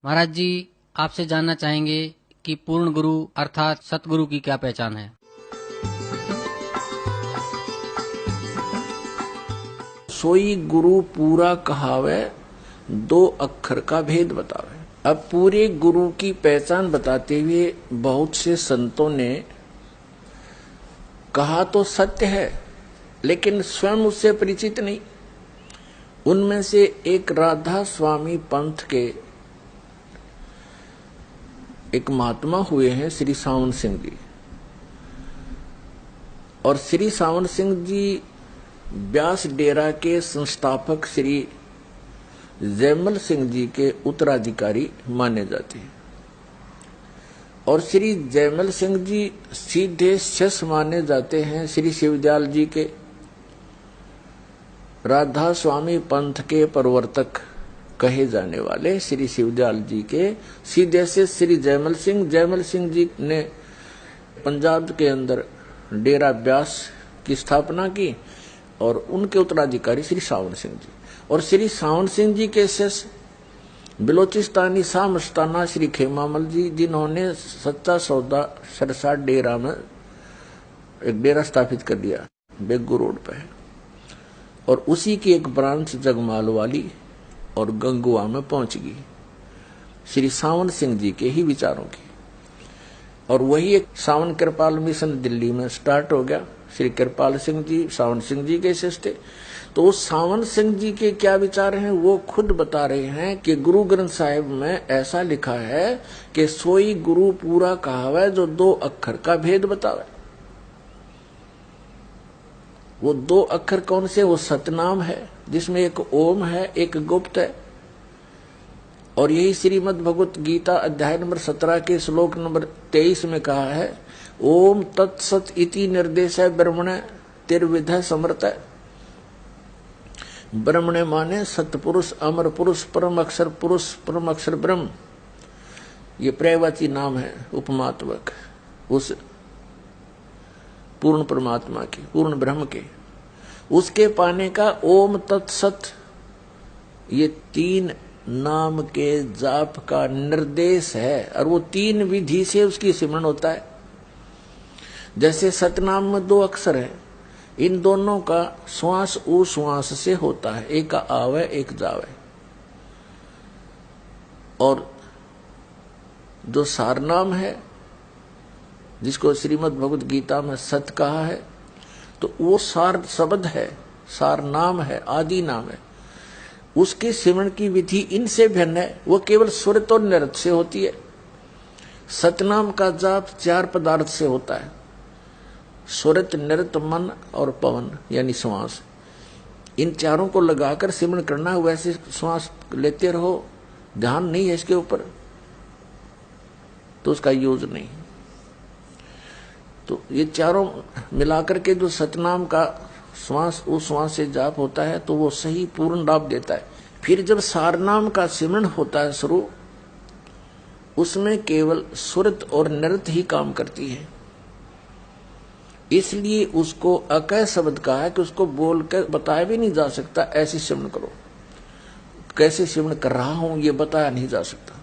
महाराज जी, आपसे जानना चाहेंगे कि पूर्ण गुरु अर्थात सतगुरु की क्या पहचान है। सोई गुरु पूरा कहावे, दो अक्षर का भेद बतावे। अब पूरे गुरु की पहचान बताते हुए बहुत से संतों ने कहा तो सत्य है, लेकिन स्वयं उससे परिचित नहीं। उनमें से एक राधा स्वामी पंथ के एक महात्मा हुए हैं श्री सावन सिंह जी। और श्री सावन सिंह जी व्यास डेरा के संस्थापक श्री जयमल सिंह जी के उत्तराधिकारी माने जाते हैं। और श्री जयमल सिंह जी सीधे शिष्य माने जाते हैं श्री शिवदयाल जी के। राधा स्वामी पंथ के प्रवर्तक कहे जाने वाले श्री शिवदयाल जी के सीधे से श्री जयमल सिंह जी ने पंजाब के अंदर डेरा व्यास की स्थापना की और उनके उत्तराधिकारी श्री सावन सिंह जी। और श्री सावन सिंह जी के शिष्य बिलोचिस्तानी शाह मस्ताना श्री खेमामल जी, जिन्होंने सच्चा सौदा सरसा डेरा में एक डेरा स्थापित कर दिया बेगू रोड पे। और उसी की एक ब्रांच जगमाल वाली और गंगुआ में पहुंच गई श्री सावन सिंह जी के ही विचारों की। और वही एक सावन कृपाल मिशन दिल्ली में स्टार्ट हो गया। श्री कृपाल सिंह जी सावन सिंह जी के शिष्य थे। तो उस सावन सिंह जी के क्या विचार हैं वो खुद बता रहे हैं कि गुरु ग्रंथ साहिब में ऐसा लिखा है कि सोई गुरु पूरा कहावे, जो दो अक्षर का भेद बतावे। वो दो अक्षर कौन से? वो सतनाम है जिसमें एक ओम है, एक गुप्त है। और यही श्रीमद् भगवत गीता अध्याय नंबर 17 के श्लोक नंबर 23 में कहा है, ओम तत्सत इति निर्देश है ब्रह्मण तिर्विध समर्थ। ब्रह्मण माने सतपुरुष, अमर पुरुष, परम अक्षर ब्रह्म। ये प्रयवाची नाम है उपमात्मक उस पूर्ण परमात्मा के, पूर्ण ब्रह्म के। उसके पाने का ओम तत्सत, ये तीन नाम के जाप का निर्देश है। और वो तीन विधि से उसकी सिमरन होता है। जैसे सतनाम में दो अक्षर है, इन दोनों का श्वास उ श्वास से होता है, एक का आवे एक जावे। और जो सारनाम है जिसको श्रीमद् भगवत गीता में सत कहा है, तो वो सार शब्द है, सार नाम है, आदि नाम है। उसकी सिमरन की विधि इनसे भिन्न है। वो केवल सुरत और नृत्य से होती है। सतनाम का जाप चार पदार्थ से होता है, सुरत, नृत्य, मन और पवन यानी श्वास। इन चारों को लगाकर सिमरन करना है। वैसे श्वास लेते रहो, ध्यान नहीं है इसके ऊपर तो उसका यूज नहीं। तो ये चारों मिलाकर के जो सतनाम का श्वास उस श्वास से जाप होता है तो वो सही पूर्ण लाभ देता है। फिर जब सारनाम का सिमरन होता है शुरू, उसमें केवल सुरत और नृत्य ही काम करती है। इसलिए उसको अकय शब्द कहा है कि उसको बोलकर बताया भी नहीं जा सकता ऐसे सिमरन करो। कैसे सिमरन कर रहा हूं ये बताया नहीं जा सकता,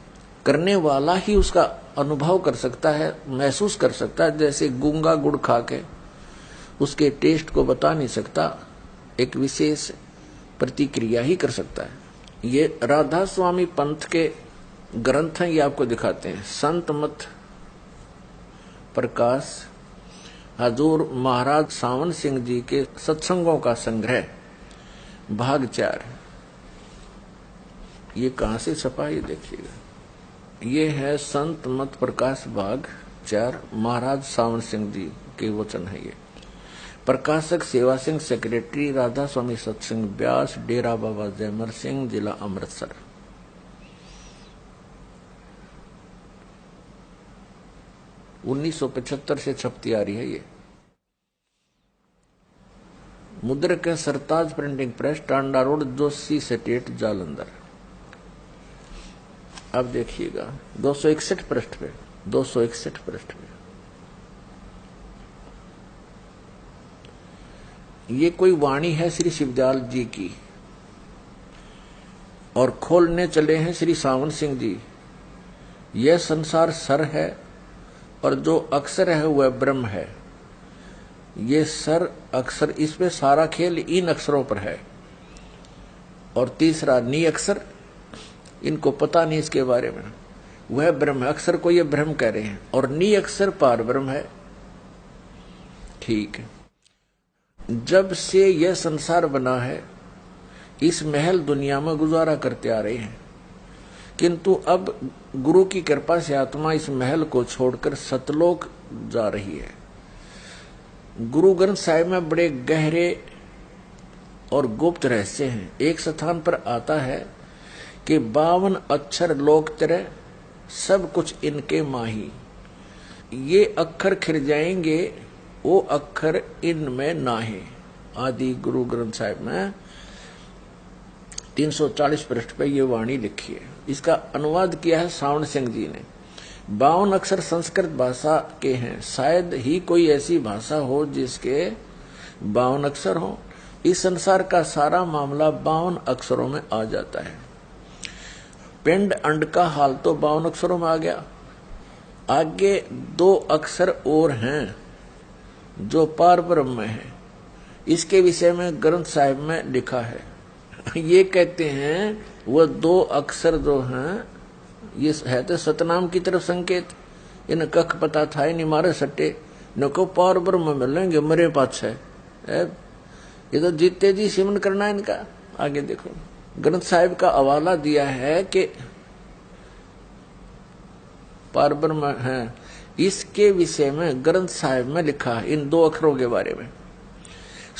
करने वाला ही उसका अनुभव कर सकता है, महसूस कर सकता है। जैसे गूंगा गुड़ खा के उसके टेस्ट को बता नहीं सकता, एक विशेष प्रतिक्रिया ही कर सकता है। ये राधा स्वामी पंथ के ग्रंथ हैं, ये आपको दिखाते हैं। संत मत प्रकाश हजूर महाराज सावन सिंह जी के सत्संगों का संग्रह भाग 4। ये कहां से छपा ये देखिएगा। ये है संत मत प्रकाश भाग 4, महाराज सावन सिंह जी के वचन है। ये प्रकाशक सेवा सिंह, सेक्रेटरी राधा स्वामी सत्संग व्यास, डेरा बाबा जयमल सिंह, जिला अमृतसर। (1975) से छपती आ रही है। ये मुद्रक है Sartaj printing press, Tanda road, Joshi state, Jalandhar. अब देखिएगा 261 पृष्ठ पे, 261 पृष्ठ पे ये कोई वाणी है श्री शिवदयाल जी की। और खोलने चले हैं श्री सावन सिंह जी यह संसार सर है और जो अक्षर है वह ब्रह्म है। ये सर अक्षर, इस पे सारा खेल इन अक्षरों पर है। और तीसरा नी अक्षर, इनको पता नहीं इसके बारे में, वह ब्रह्म है। अक्षर को ये ब्रह्म कह रहे हैं और नी अक्षर पार ब्रह्म है। ठीक है, जब से यह संसार बना है इस महल दुनिया में गुजारा करते आ रहे हैं, किंतु अब गुरु की कृपा से आत्मा इस महल को छोड़कर सतलोक जा रही है। गुरु ग्रंथ साहिब में बड़े गहरे और गुप्त रहस्य हैं। एक स्थान पर आता है कि 52 अक्षर लोक तेरे, सब कुछ इनके माही। ये अक्षर खिर जाएंगे, वो अक्षर इनमें नाहे। आदि गुरु ग्रंथ साहिब में 340 पृष्ठ पे ये वाणी लिखी है। इसका अनुवाद किया है सावण सिंह जी ने। 52 अक्षर संस्कृत भाषा के हैं, शायद ही कोई ऐसी भाषा हो जिसके 52 अक्षर हो। इस संसार का सारा मामला 52 अक्षरों में आ जाता है। पिंड अंड का हाल तो 52 अक्षरों में आ गया। आगे 2 अक्षर और हैं जो पार ब्रह्म में है। इसके विषय में ग्रंथ साहिब में लिखा है। ये कहते हैं वो 2 अक्षर जो हैं, ये है तो सतनाम की तरफ संकेत। इन कख पता था नहीं मारे सट्टे, न को पार ब्रह्म मिलेंगे मरे पाछे। ये तो जीते जी सिमन करना इनका। आगे देखो, ग्रंथ साहिब का हवाला दिया है कि पार ब्रह्म है। इसके विषय में ग्रंथ साहिब में लिखा है इन 2 अक्षरों के बारे में।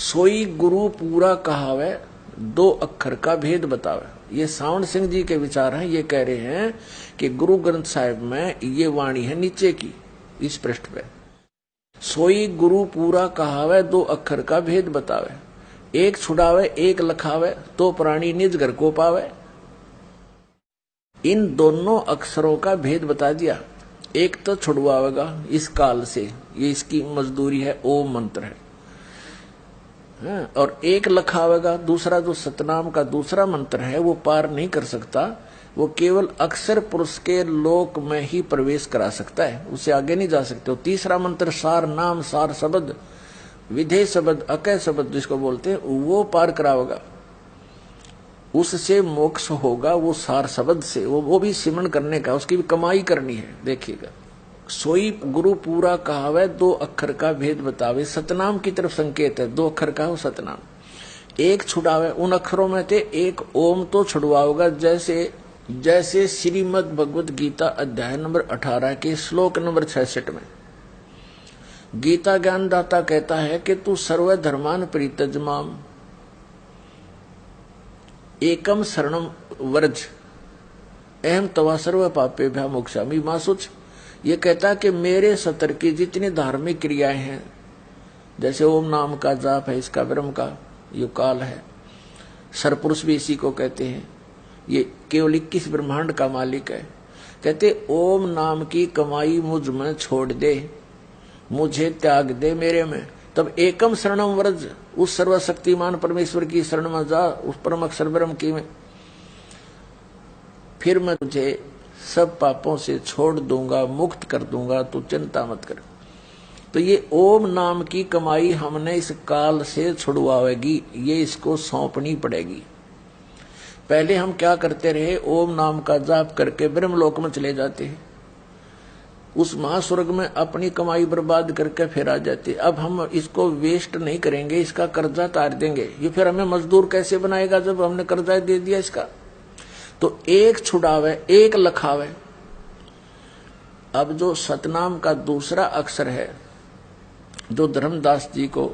सोई गुरु पूरा कहावे, 2 अक्षर का भेद बतावे। ये सावण सिंह जी के विचार हैं। ये कह रहे हैं कि गुरु ग्रंथ साहिब में ये वाणी है नीचे की, इस पृष्ठ पे। सोई गुरु पूरा कहावे, 2 अक्षर का भेद बतावे। एक छुड़ावे एक लखावे, तो प्राणी निज घर को पावे। इन दोनों अक्षरों का भेद बता दिया। एक तो छुड़वावेगा इस काल से, ये इसकी मजदूरी है, ओम मंत्र है। और एक लखावेगा, दूसरा जो सतनाम का दूसरा मंत्र है वो पार नहीं कर सकता। वो केवल अक्षर पुरुष के लोक में ही प्रवेश करा सकता है, उससे आगे नहीं जा सकते। तीसरा मंत्र सार नाम, सार शब्द, विधेय शब्द, अकय शब्द जिसको बोलते हैं, वो पार करावेगा, उससे मोक्ष होगा। वो सार शब्द से, वो भी सिमरन करने का, उसकी भी कमाई करनी है। देखिएगा, सोई गुरु पूरा कहावे, 2 अक्षर का भेद बतावे। सतनाम की तरफ संकेत है, 2 अक्षर का हो सतनाम। एक छुड़ावे, उन अक्षरों में थे एक ओम तो छुड़वाओगा। जैसे श्रीमद् भगवत गीता अध्याय नंबर 18 के श्लोक नंबर 66 में गीता ज्ञानदाता कहता है कि तू सर्व धर्मान परित्यज्यमाम एकम शरणम व्रज अहम तवा सर्व पापेभ्यः मोक्षामि मा शुच। ये कहता है कि मेरे सतर की जितनी धार्मिक क्रियाएं हैं, जैसे ओम नाम का जाप है, इसका ब्रह्म का यो काल है, सरपुरुष भी इसी को कहते हैं। ये केवल 21 ब्रह्मांड का मालिक है। कहते ओम नाम की कमाई मुझ में छोड़ दे, मुझे त्याग दे मेरे में। तब एकम शरणम व्रज, उस सर्वशक्तिमान परमेश्वर की शरण में जा, उस परम अक्षर ब्रह्म की में, फिर मैं तुझे सब पापों से छोड़ दूंगा, मुक्त कर दूंगा, तू चिंता मत कर। तो ये ओम नाम की कमाई हमने इस काल से छुड़वाएगी, ये इसको सौंपनी पड़ेगी। पहले हम क्या करते रहे, ओम नाम का जाप करके ब्रह्मलोक में चले जाते हैं, उस महास्वर्ग में अपनी कमाई बर्बाद करके फिर आ जाते। अब हम इसको वेस्ट नहीं करेंगे, इसका कर्जा तार देंगे। ये फिर हमें मजदूर कैसे बनाएगा जब हमने कर्जा दे दिया इसका। तो एक छुड़ावे एक लखावे। अब जो सतनाम का दूसरा अक्षर है, जो धर्मदास जी को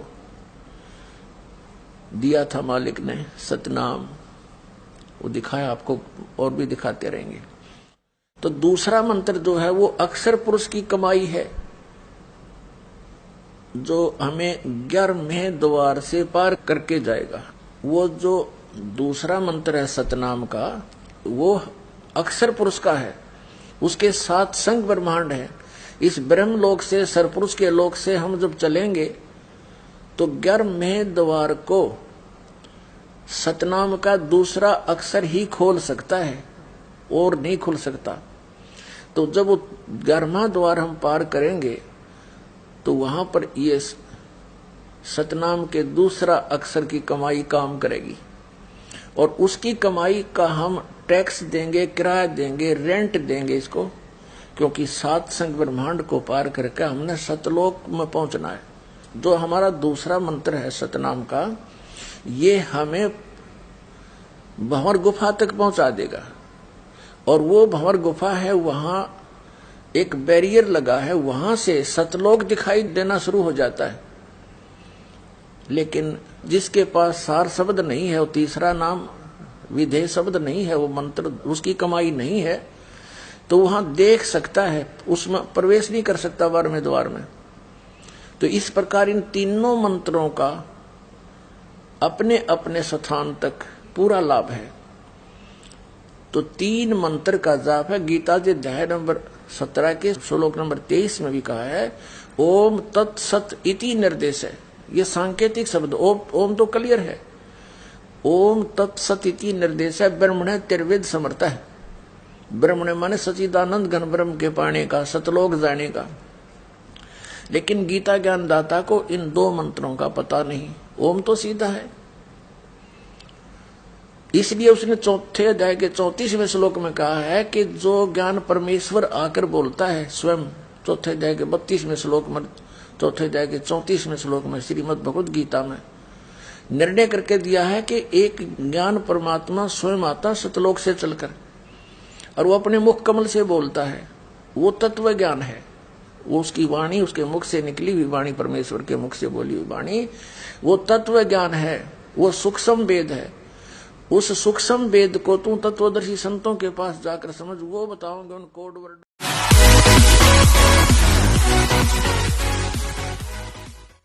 दिया था मालिक ने, सतनाम, वो दिखाया आपको और भी दिखाते रहेंगे। तो दूसरा मंत्र जो है वो अक्षर पुरुष की कमाई है, जो हमें 11वें द्वार से पार करके जाएगा। वो जो दूसरा मंत्र है सतनाम का, वो अक्षर पुरुष का है, उसके साथ संग ब्रह्मांड है। इस ब्रह्म लोक से, सरपुरुष के लोक से हम जब चलेंगे तो 11वें द्वार को सतनाम का दूसरा अक्षर ही खोल सकता है और नहीं खुल सकता। तो जब वो 11वां द्वार हम पार करेंगे तो वहां पर ये सतनाम के दूसरा अक्षर की कमाई काम करेगी और उसकी कमाई का हम टैक्स देंगे, किराया देंगे, रेंट देंगे इसको, क्योंकि सात संग ब्रह्मांड को पार करके हमने सतलोक में पहुंचना है। जो हमारा दूसरा मंत्र है सतनाम का, ये हमें भंवर गुफा तक पहुंचा देगा और वो भंवर गुफा है, वहां एक बैरियर लगा है, वहां से सतलोक दिखाई देना शुरू हो जाता है। लेकिन जिसके पास सार शब्द नहीं है, वो तीसरा नाम विधेय शब्द नहीं है, वो मंत्र उसकी कमाई नहीं है, तो वहां देख सकता है, उसमें प्रवेश नहीं कर सकता 12वें द्वार में। तो इस प्रकार इन तीनों मंत्रों का अपने अपने स्थान तक पूरा लाभ है। तो 3 मंत्र का जाप है। गीता जी अध्याय नंबर 17 के श्लोक नंबर 23 में भी कहा है ओम तत्सत इति निर्देश है। ये सांकेतिक शब्द, ओम तो क्लियर है, ओम तत्सत इति निर्देश है। ब्रह्मणे त्रिवेद समर्थ है। ब्रह्मणे माने सचिदानंद घन ब्रह्म के पाने का, सतलोक जाने का। लेकिन गीता ज्ञानदाता को इन 2 मंत्रों का पता नहीं। ओम तो सीधा है, इसलिए उसने 4थे अध्याय के 34वें श्लोक में कहा है कि जो ज्ञान परमेश्वर आकर बोलता है स्वयं, 4थे अध्याय के 32वें श्लोक में, 4थे अध्याय के 34वें श्लोक में श्रीमद् भगवद गीता में निर्णय करके दिया है कि एक ज्ञान परमात्मा स्वयं आता सतलोक से चलकर और वो अपने मुख कमल से बोलता है। वो तत्व ज्ञान है, वो उसकी वाणी, उसके मुख से निकली हुई वाणी, परमेश्वर के मुख से बोली हुई वाणी, वो तत्व ज्ञान है, वो सूक्ष्म वेद है। उस सूक्ष्म वेद को तू तत्वदर्शी संतों के पास जाकर समझ, वो बताओगे उन कोड वर्ड